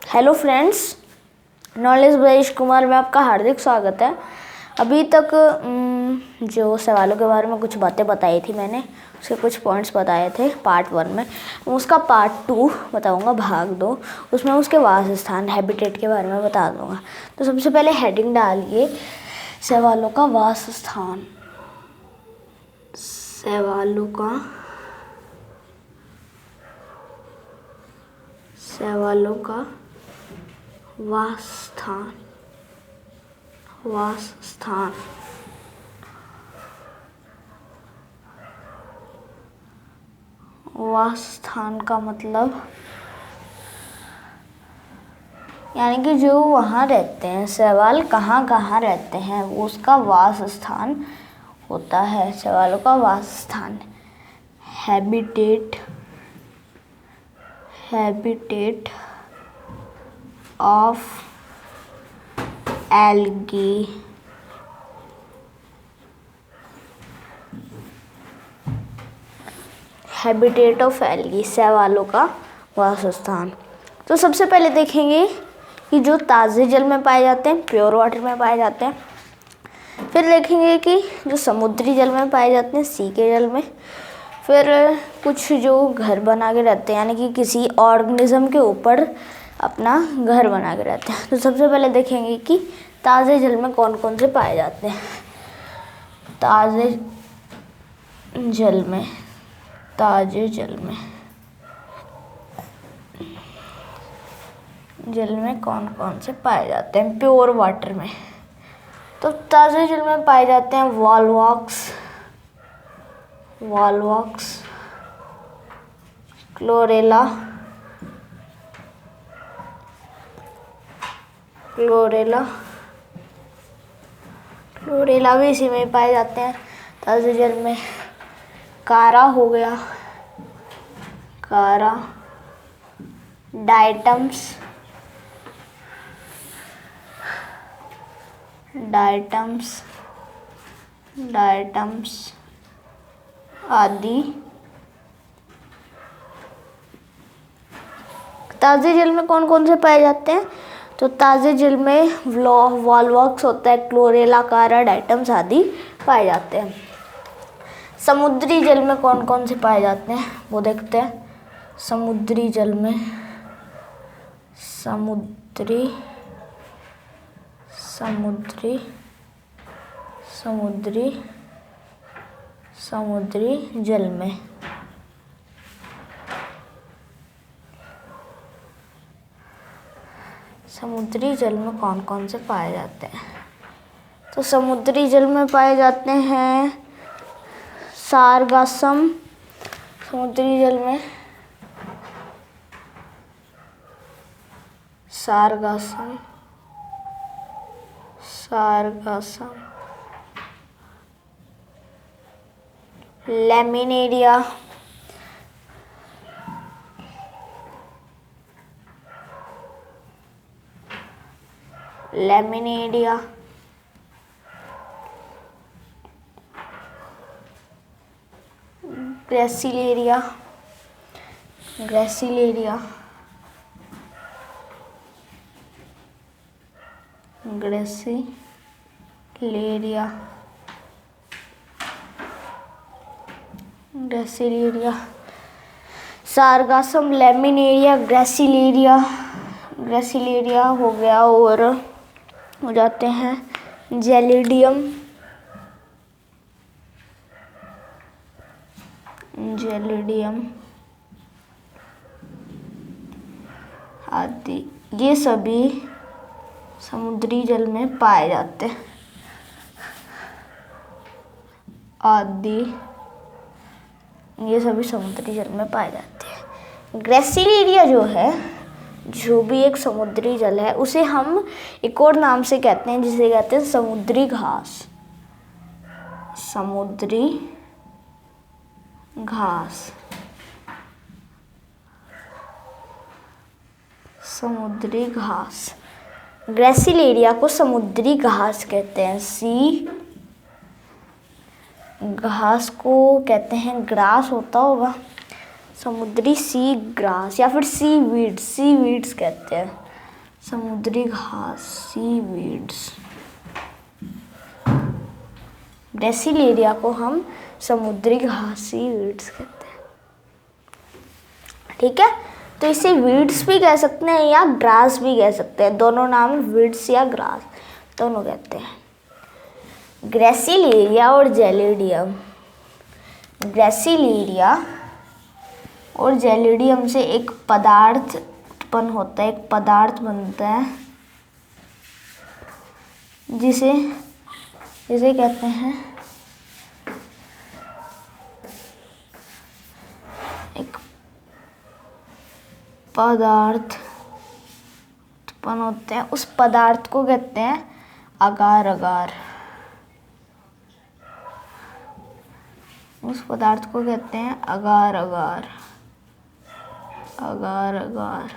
Hello friends, knowledge Brajesh Kumar में आपका हार्दिक स्वागत है। अभी तक जो सवालों के बारे में कुछ बातें बताई थी मैंने, उसके कुछ पॉइंट्स बताए थे पार्ट 1 में। उसका पार्ट 2 बताऊंगा, भाग 2, उसमें उसके वासस्थान हैबिटेट के बारे में बता दूंगा। तो सबसे पहले हेडिंग डालिए सवालों का वासस्थान। सवालों का वासस्थान। वासस्थान का मतलब यानी कि जो वहाँ रहते हैं, सवाल कहाँ कहाँ रहते हैं वो उसका वासस्थान होता है। सवालों का वासस्थान habitat of algae. Habitat of algae, शैवालों का वासस्थान। तो सबसे पहले देखेंगे कि जो ताज़े जल में पाए जाते हैं, प्योर वाटर में पाए जाते हैं। फिर देखेंगे कि जो समुद्री जल में पाए जाते हैं, सी के जल में। फिर कुछ जो घर बना के रहते हैं, यानी कि किसी ऑर्गेनिज्म के ऊपर अपना घर बना के रहते हैं। तो सबसे पहले देखेंगे कि ताज़े जल में कौन कौन से पाए जाते हैं। ताज़े जल में कौन कौन से पाए जाते हैं प्योर वाटर में। तो ताज़े जल में पाए जाते हैं वॉलवॉक्स, क्लोरेला भी इसी में पाए जाते हैं ताज़े जल में। कारा हो गया, डाइटम्स आदि। ताज़े जल में कौन कौन से पाए जाते हैं? तो ताज़े जल में वॉलवॉक्स होता है, क्लोरेला, कारा, डाइटम्स आदि पाए जाते हैं। समुद्री जल में कौन कौन से पाए जाते हैं वो देखते हैं। समुद्री जल में समुद्री जल में कौन कौन से पाए जाते हैं? तो समुद्री जल में पाए जाते हैं सारगासम। समुद्री जल में सारगासम, लैमिनेरिया, ग्रेसिलेरिया, सारगासम, लैमिनेरिया, ग्रेसिलेरिया हो गया। और हो जाते हैं जेलिडियम आदि। ये सभी समुद्री जल में पाए जाते हैं ये सभी समुद्री जल में पाए जाते हैं। ग्रेसिलेरिया जो है, जो भी एक समुद्री जल है, उसे हम एक और नाम से कहते हैं, जिसे कहते हैं समुद्री घास। समुद्री घास। ग्रेसिलेरिया को समुद्री घास कहते हैं। घास को कहते हैं ग्रास होता होगा। समुद्री सी ग्रास या फिर सी वीड्स कहते हैं। समुद्री घास, सीवीड्स। ग्रेसिलेरिया को हम समुद्री घास, सीवीड्स कहते हैं। ठीक है, तो इसे वीड्स भी कह सकते हैं या ग्रास भी कह सकते हैं, दोनों नाम वीड्स या ग्रास दोनों कहते हैं। ग्रेसिलेरिया और जेलिडियम, ग्रेसिलेरिया और जेलिडियम से एक पदार्थ उत्पन्न होता है, एक पदार्थ बनता है जिसे कहते हैं एक पदार्थ उत्पन्न होते हैं, उस पदार्थ को कहते हैं अगार अगार। उस पदार्थ को कहते हैं अगार अगार, अगार अगार,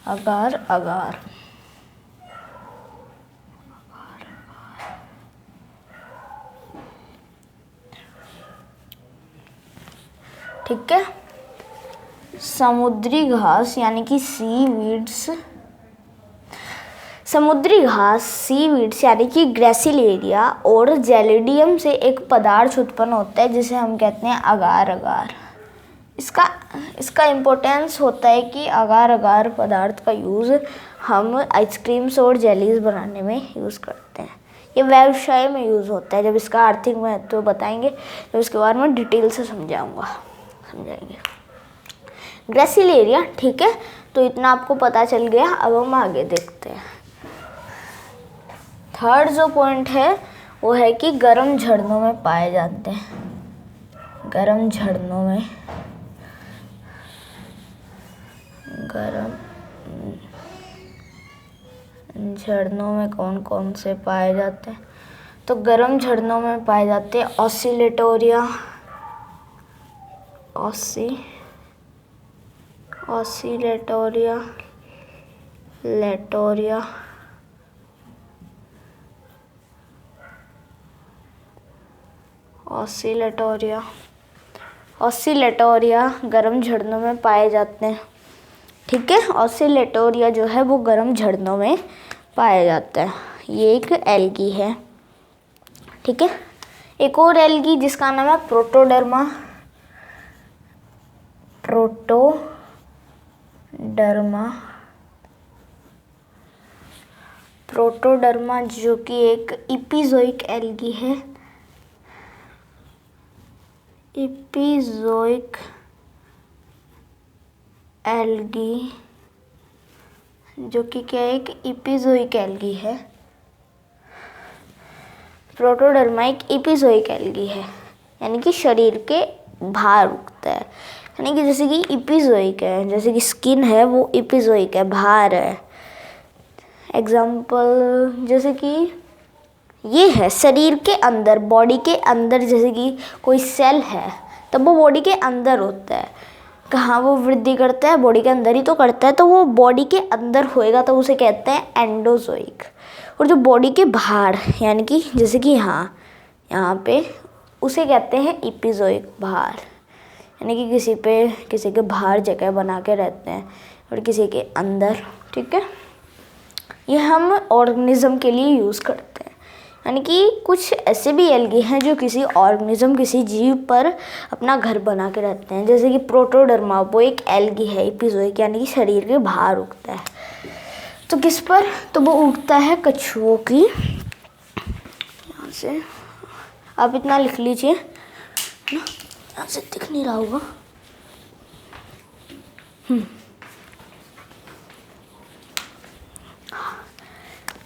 अगार अगार। ठीक है, समुद्री घास यानी कि सीवीड्स, समुद्री घास, सीवीड्स यानी कि ग्रेसिलेरिया और जेलिडियम से एक पदार्थ उत्पन्न होता है जिसे हम कहते हैं अगार अगार। इसका इम्पोर्टेंस होता है कि अगार अगार पदार्थ का यूज़ हम आइसक्रीम्स और जेलीज बनाने में यूज़ करते हैं। ये व्यवसाय में यूज़ होता है। जब इसका आर्थिक महत्व बताएंगे तो इसके बारे में डिटेल से समझाएंगे। ग्रेसिलेरिया, ठीक है, तो इतना आपको पता चल गया। अब हम आगे देखते हैं। थर्ड जो पॉइंट है वो है कि गर्म झरनों में पाए जाते हैं। गर्म झरनों में कौन कौन से पाए जाते हैं? तो गर्म झरनों में पाए जाते हैं ऑसिलेटोरिया, लेटोरिया, ऑसिलेटोरिया गर्म झरनों में पाए जाते हैं। ठीक है, ऑसिलेटोरिया जो है वो गर्म झरनों में पाया जाता है। ये एक एल्गी है। ठीक है, एक और एल्गी जिसका नाम है प्रोटोडर्मा, प्रोटोडर्मा जो कि एक इपिज़ोइक एल्गी है। इपिज़ोइक एल्गी जो कि क्या है, एक इपिज़ोइक एल्गी है। प्रोटोडर्मा एक इपिज़ोइक एल्गी है, यानी कि शरीर के बाहर उगता है। यानी कि जैसे कि इपिज़ोइक है, जैसे कि स्किन है वो इपिज़ोइक है, बाहर है। एग्जाम्पल जैसे कि ये है शरीर के अंदर, बॉडी के अंदर, जैसे कि कोई सेल है तब वो बॉडी के अंदर होता है। कहाँ वो वृद्धि करता है? बॉडी के अंदर ही तो करता है, तो वो बॉडी के अंदर होएगा तो उसे कहते हैं एंडोज़ोइक। और जो बॉडी के बाहर, यानी कि जैसे कि यहाँ पे उसे कहते हैं इपिज़ोइक, बाहर। यानी कि किसी के बाहर जगह बना के रहते हैं और किसी के अंदर। ठीक है, ये हम ऑर्गेनिज्म के लिए यूज़ करते हैं। यानी कि कुछ ऐसे भी एल्गी हैं जो किसी ऑर्गेनिज्म, किसी जीव पर अपना घर बना के रहते हैं। जैसे कि प्रोटोडर्मा, वो एक एल्गी है इपिज़ोइक, यानी कि शरीर के बाहर उगता है। तो किस पर? तो वो उगता है कछुओं की। यहाँ से आप इतना लिख लीजिए ना, यहाँ से दिख नहीं रहा होगा।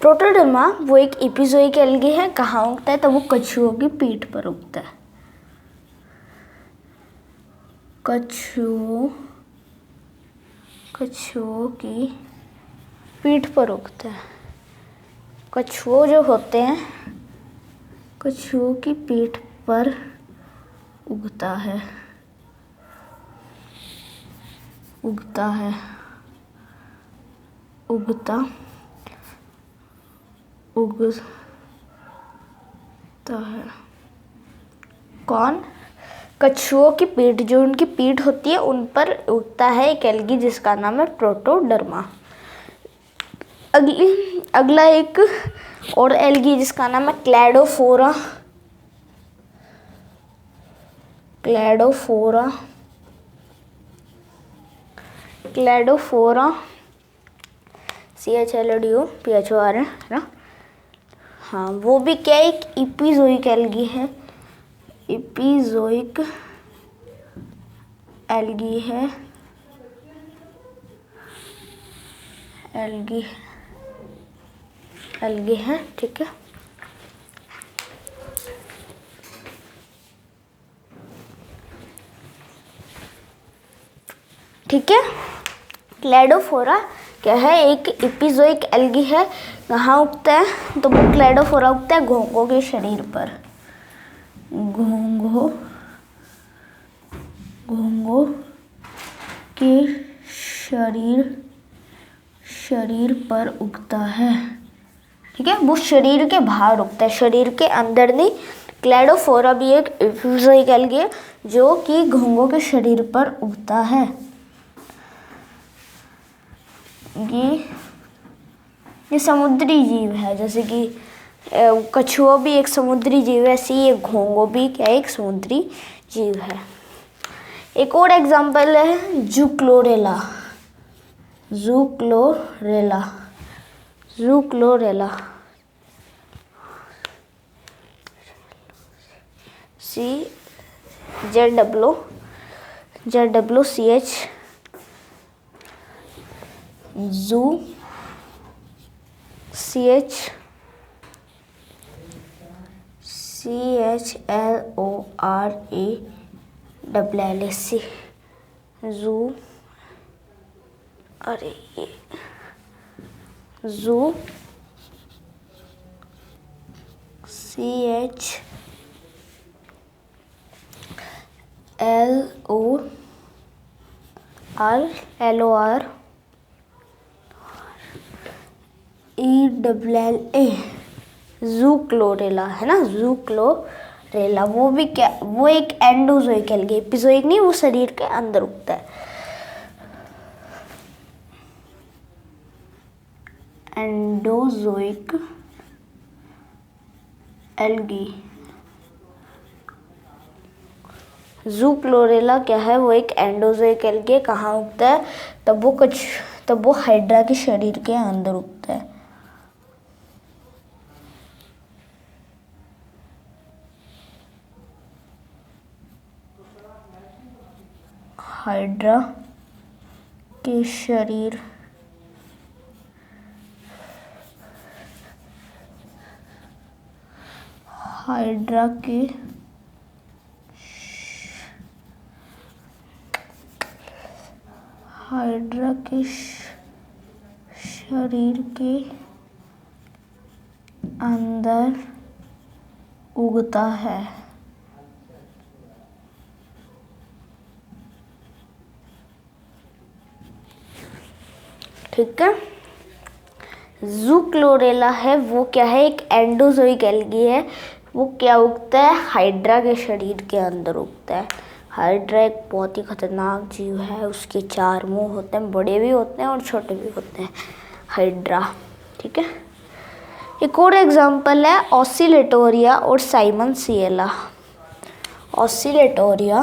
प्रोटोडर्मा वो एक इपिज़ोइक एल्गी है। कहाँ उगता है? तो वो कछुओं की पीठ पर उगता है। कछुओं की पीठ पर उगता है। कछुओं जो होते हैं, कछुओं की पीठ पर उगता है। कौन? कछुओं की पीठ, जो उनकी पीठ होती है उन पर उगता है एक एल्गी जिसका नाम है प्रोटोडर्मा। अगला एक और एल्गी जिसका नाम है क्लैडोफोरा। CHLODO है ना। हाँ, वो भी क्या एक इपिज़ोइक एल्गी है। इपिज़ोइक एल्गी है। ठीक है। क्लैडोफोरा क्या है, एक इपिज़ोइक एल्गी है। कहाँ उगता है, तो वो क्लैडोफोरा उगता है घोंघों के शरीर पर। घोंघों के शरीर पर उगता है। ठीक है, वो शरीर के बाहर उगता है, शरीर के अंदर नहीं। क्लैडोफोरा भी एक इपिज़ोइक एल्गी है जो कि घोंघों के शरीर पर उगता है। ये समुद्री जीव है, जैसे कि कछुआ भी एक समुद्री जीव है, ऐसे ये घोंघा भी क्या एक समुद्री जीव है। एक और एग्जांपल है जूक्लोरेला। ZWCH CHLORALLAC ज़ू ZUCLORELLA जूक्लोरेला है ना, जूक्लोरेला। वो भी क्या, वो एक एंडोजोइक एल्गी, एपिज़ोइक नहीं, वो शरीर के अंदर उगता है। Endozoic algae. जूक्लोरेला क्या है, वो एक एंडोजोइक एल्गी। कहाँ उगता है, तब वो हाइड्रा के शरीर के अंदर उगता है। हाइड्रा के शरीर के अंदर उगता है। ठीक है, जूक्लोरेला है, वो क्या है, एक एंडोजोइक एल्गी है। वो क्या उगता है, हाइड्रा के शरीर के अंदर उगता है। हाइड्रा एक बहुत ही खतरनाक जीव है, उसके 4 मुंह होते हैं, बड़े भी होते हैं और छोटे भी होते हैं, हाइड्रा। ठीक है, एक और एग्जांपल है ऑसिलेटोरिया और साइमन सिएला। ऑसिलेटोरिया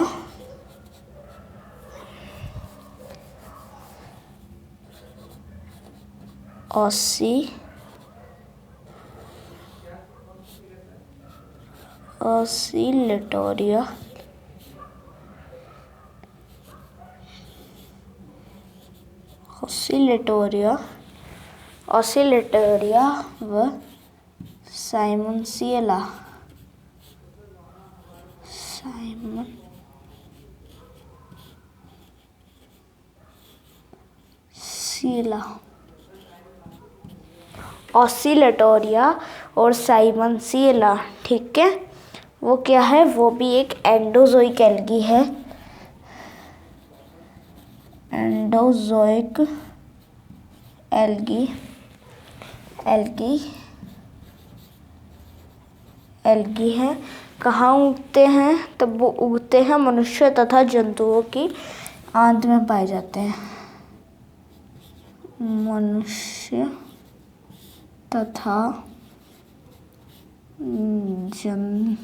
व साइमन सिएला। ऑसिलेटोरिया और साइमन सिएला। ठीक है, वो क्या है, वो भी एक एंडोजोइक एल्गी है। एंडोजोइक एल्गी है। कहाँ उगते हैं, तब वो उगते हैं मनुष्य तथा जंतुओं की आंत में पाए जाते हैं। मनुष्य तथा जंतुओं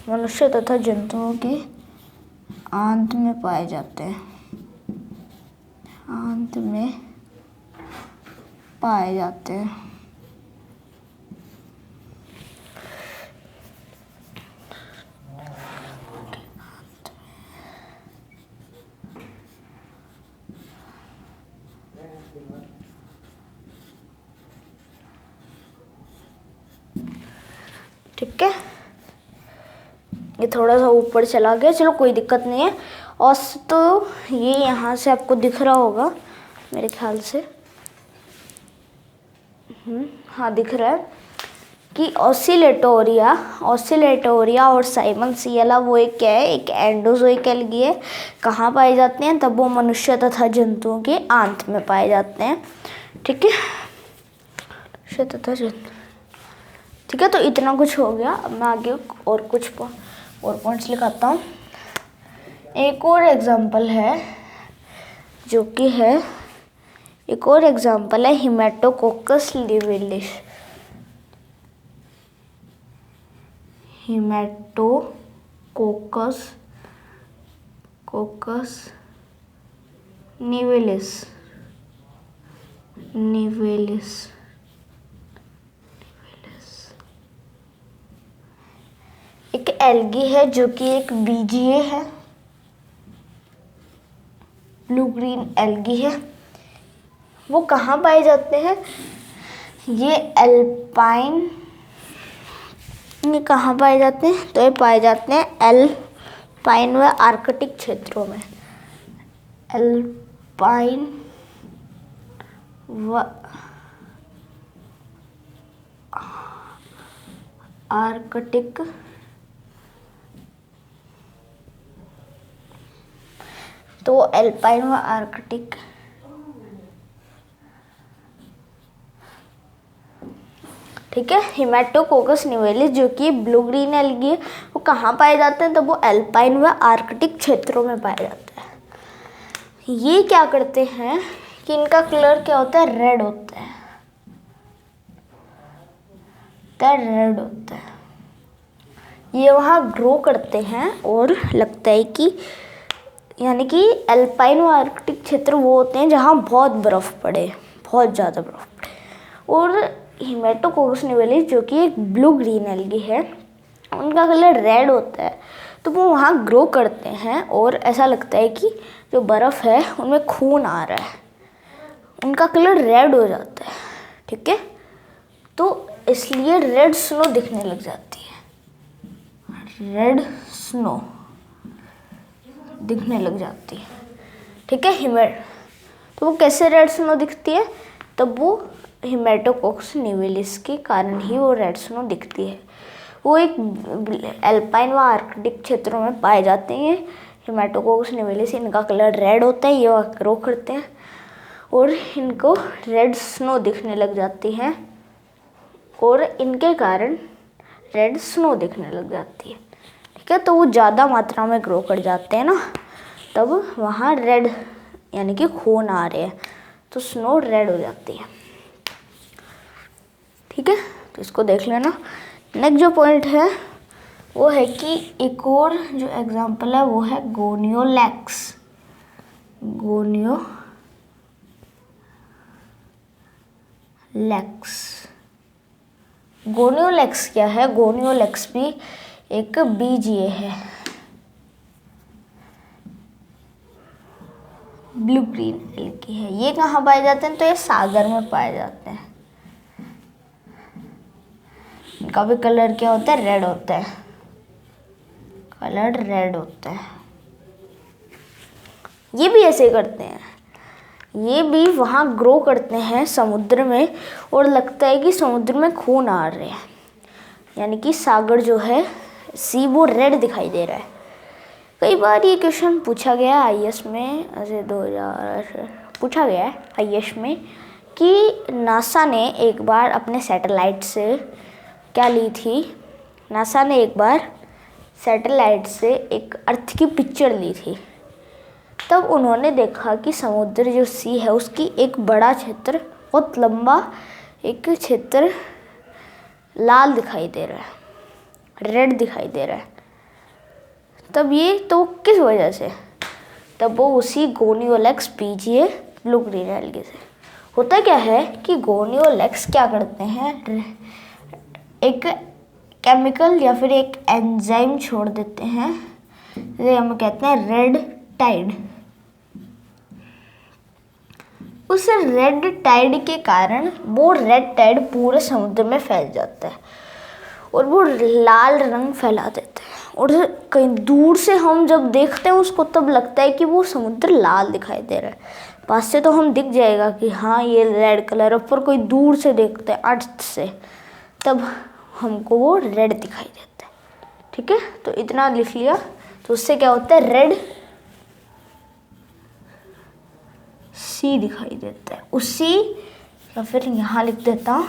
मनुष्य तथा जंतुओं के आंत में पाए जाते हैं। आंत में पाए जाते हैं। ठीक है, ये थोड़ा सा ऊपर चला गया, चलो कोई दिक्कत नहीं है। और तो ये यहाँ से आपको दिख रहा होगा मेरे ख्याल से, हाँ दिख रहा है कि ऑसिलेटोरिया और साइमनसियला वो एक क्या है, एक एंडोजोइक एल्गी है। कहाँ पाए जाते हैं? तब वो मनुष्य तथा जंतुओं के आंत में पाए जाते हैं। ठीक है, मनुष्य तथा जंतु। ठीक है, तो इतना कुछ हो गया। अब मैं आगे और कुछ और पॉइंट्स लिखाता हूँ। एक और एग्जांपल है जो कि है, एक और एग्जांपल है हेमेटोकोकस लिविलिस। हेमेटोकोकस निवेलिस एक एल्गी है जो कि एक बीजीय है, ब्लू ग्रीन एल्गी है। वो कहाँ पाए जाते हैं? ये एल्पाइन, ये कहाँ पाए जाते हैं? तो ये पाए जाते हैं एल्पाइन व आर्कटिक क्षेत्रों में। एल्पाइन व आर्कटिक तो एल्पाइन व आर्कटिक ठीक है। हेमेटोकोकस निवेलिस जो कि ब्लू ग्रीन एल्गी है, वो कहाँ पाए जाते हैं? तो वो एल्पाइन व आर्कटिक क्षेत्रों में पाए जाते हैं। ये क्या करते हैं कि इनका कलर क्या होता है? रेड होता है, रेड होता है। ये वहाँ ग्रो करते हैं और लगता है कि यानी कि एल्पाइन व आर्कटिक क्षेत्र वो होते हैं जहाँ बहुत बर्फ़ पड़े, बहुत ज़्यादा बर्फ़ पड़े। और हेमेटोकोकस निवेलिस जो कि एक ब्लू ग्रीन एल्गी है, उनका कलर रेड होता है। तो वो वहाँ ग्रो करते हैं और ऐसा लगता है कि जो बर्फ़ है उनमें खून आ रहा है, उनका कलर रेड हो जाता है। ठीक है, तो इसलिए रेड स्नो दिखने लग जाती है, रेड स्नो दिखने लग जाती है। ठीक है, तो वो कैसे रेड स्नो दिखती है? तब वो हेमेटोकोकस निवेलिस के कारण ही वो रेड स्नो दिखती है। वो एक एल्पाइन व आर्कटिक क्षेत्रों में पाए जाते हैं। हेमेटोकोकस निवेलिस, इनका कलर रेड होता है, ये ग्रो करते हैं और इनको रेड स्नो दिखने लग जाती है और इनके कारण रेड स्नो दिखने लग जाती है। ठीक है, तो वो ज़्यादा मात्रा में ग्रो कर जाते हैं ना, तब वहाँ रेड यानी कि खून आ रहे हैं, तो स्नो रेड हो जाती है। ठीक है, तो इसको देख लेना। नेक्स्ट जो पॉइंट है वो है कि एक और जो एग्जांपल है वो है गोनियोलैक्स। गोनियोलैक्स क्या है? गोनियोलैक्स भी एक बीजीय है, ब्लू ग्रीन एल्गी है। ये कहाँ पाए जाते हैं? तो ये सागर में पाए जाते हैं। इनका भी कलर क्या होता है? रेड होता है, कलर रेड होता है। ये भी ऐसे करते हैं, ये भी वहाँ ग्रो करते हैं समुद्र में और लगता है कि समुद्र में खून आ रहे हैं, यानी कि सागर जो है सी वो रेड दिखाई दे रहा है। कई बार ये क्वेश्चन पूछा गया आईएएस में, ऐसे 2000 पूछा गया है आईएएस में कि नासा ने एक बार अपने सैटेलाइट से क्या ली थी? नासा ने एक बार सैटेलाइट से एक अर्थ की पिक्चर ली थी। तब उन्होंने देखा कि समुद्र जो सी है उसकी एक बड़ा क्षेत्र, बहुत लंबा एक क्षेत्र लाल दिखाई दे रहा है, रेड दिखाई दे रहा है। तब ये तो किस वजह से? तब वो उसी Gonyaulax VGA blue green algae से। होता क्या है कि गोनियोलेक्स क्या करते हैं, एक केमिकल या फिर एक एंजाइम छोड़ देते हैं, जिसे हम कहते हैं रेड टाइड। उस रेड टाइड के कारण वो रेड टाइड पूरे समुद्र में फैल जाता है और वो लाल रंग फैला देता है। और कहीं दूर से हम जब देखते हैं उसको तब लगता है कि वो समुद्र लाल दिखाई दे रहा है। पास से तो हम दिख जाएगा कि हाँ ये रेड कलर है, पर कोई दूर से देखते हैं अर्थ से तब हमको वो रेड दिखाई देता है। ठीक है, तो इतना लिख लिया। तो उससे क्या होता है, रेड सी दिखाई देता है उसी, या फिर यहाँ लिख देता हूँ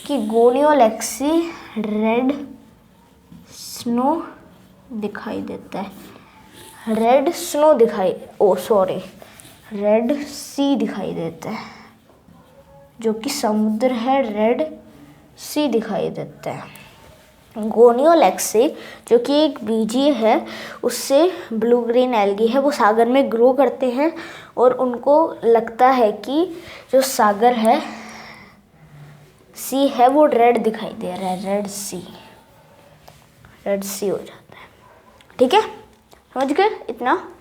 कि गोनियोलेक्सी रेड स्नो दिखाई देता है। रेड स्नो रेड सी दिखाई देता है, जो कि समुद्र है, रेड सी दिखाई देता है। गोनियोलेक्सी जो कि एक बीजीय है, उससे ब्लू ग्रीन एल्गी है वो सागर में ग्रो करते हैं और उनको लगता है कि जो सागर है सी है वो रेड दिखाई दे रहा है, रेड सी हो जाता है। ठीक है, समझ गए इतना।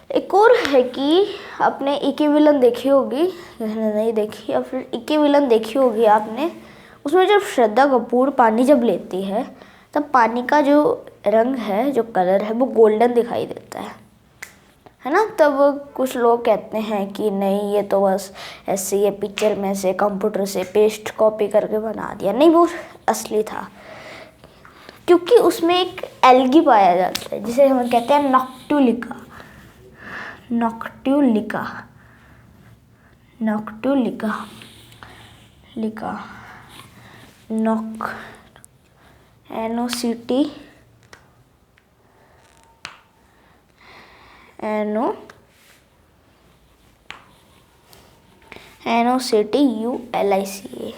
एक और है कि आपने इकी विलन देखी होगी, नहीं देखी, या फिर इकी विलन देखी होगी आपने। उसमें जब श्रद्धा कपूर पानी जब लेती है तब पानी का जो रंग है, जो कलर है, वो गोल्डन दिखाई देता है ना। तब कुछ लोग कहते हैं कि नहीं ये तो बस ऐसे ये पिक्चर में से कंप्यूटर से पेस्ट कॉपी करके बना दिया। नहीं, वो असली था, क्योंकि उसमें एक एल्गी पाया जाता है जिसे हम कहते हैं नॉक्टुलिका। NOCTULICA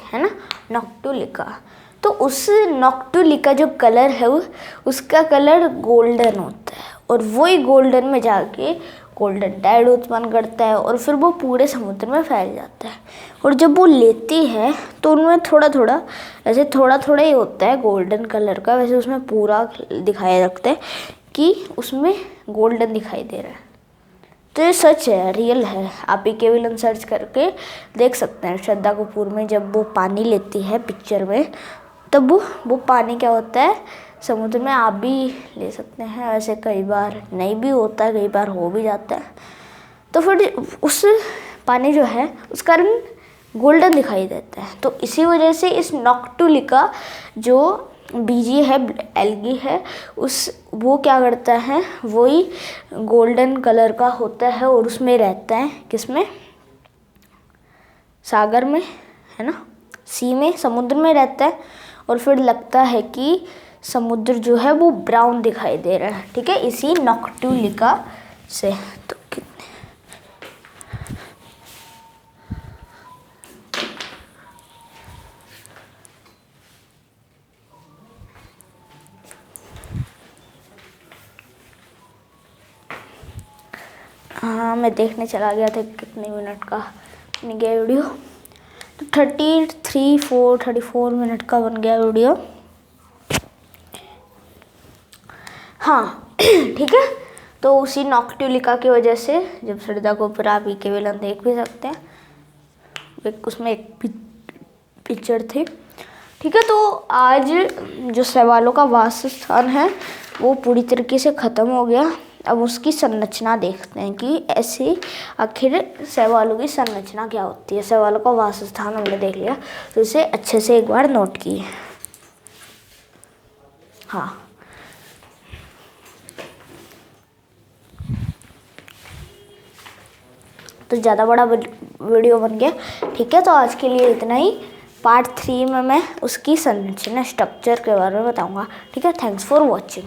है ना, नॉक्टुलिका। तो उस नॉक्टुलिका जो कलर है उसका कलर गोल्डन होता है और वही गोल्डन में जाके गोल्डन टाइड उत्पन्न करता है और फिर वो पूरे समुद्र में फैल जाता है। और जब वो लेती है तो उनमें थोड़ा थोड़ा ही होता है गोल्डन कलर का, वैसे उसमें पूरा दिखाया रखता है कि उसमें गोल्डन दिखाई दे रहा है। तो ये सच है, रियल है। आप इके विलन सर्च करके देख सकते हैं। श्रद्धा कपूर में जब वो पानी लेती है पिक्चर में, तब वो पानी क्या होता है समुद्र में, आप भी ले सकते हैं। वैसे कई बार नहीं भी होता है, कई बार हो भी जाता है। तो फिर उस पानी जो है उसका रंग गोल्डन दिखाई देता है। तो इसी वजह से इस नॉक्टुलिका जो बीजी है, एल्गी है, वो क्या करता है, वही गोल्डन कलर का होता है और उसमें रहता है, किसमें, सागर में, है ना, सी में, समुद्र में रहता है। और फिर लगता है कि समुद्र जो है वो ब्राउन दिखाई दे रहा है। ठीक है, इसी नॉक्टुलिका से। तो हाँ, मैं देखने चला गया था कितने मिनट का बन गया वीडियो। तो 34 मिनट का बन गया वीडियो। हाँ ठीक है। तो उसी नॉक्टुलिका की वजह से जब श्रद्धा कपूर, आप इके विलन देख भी सकते हैं, उसमें एक पिक्चर थी। ठीक है, तो आज जो शैवालों का वासस्थान है वो पूरी तरीके से ख़त्म हो गया। अब उसकी संरचना देखते हैं कि ऐसे आखिर शैवालों की संरचना क्या होती है। शैवालों का वासस्थान हमने देख लिया, तो इसे अच्छे से एक बार नोट किए। हाँ, तो ज़्यादा बड़ा वीडियो बन गया। ठीक है, तो आज के लिए इतना ही। पार्ट 3 में मैं उसकी संरचना, स्ट्रक्चर के बारे में बताऊंगा। ठीक है, थैंक्स फॉर वॉचिंग।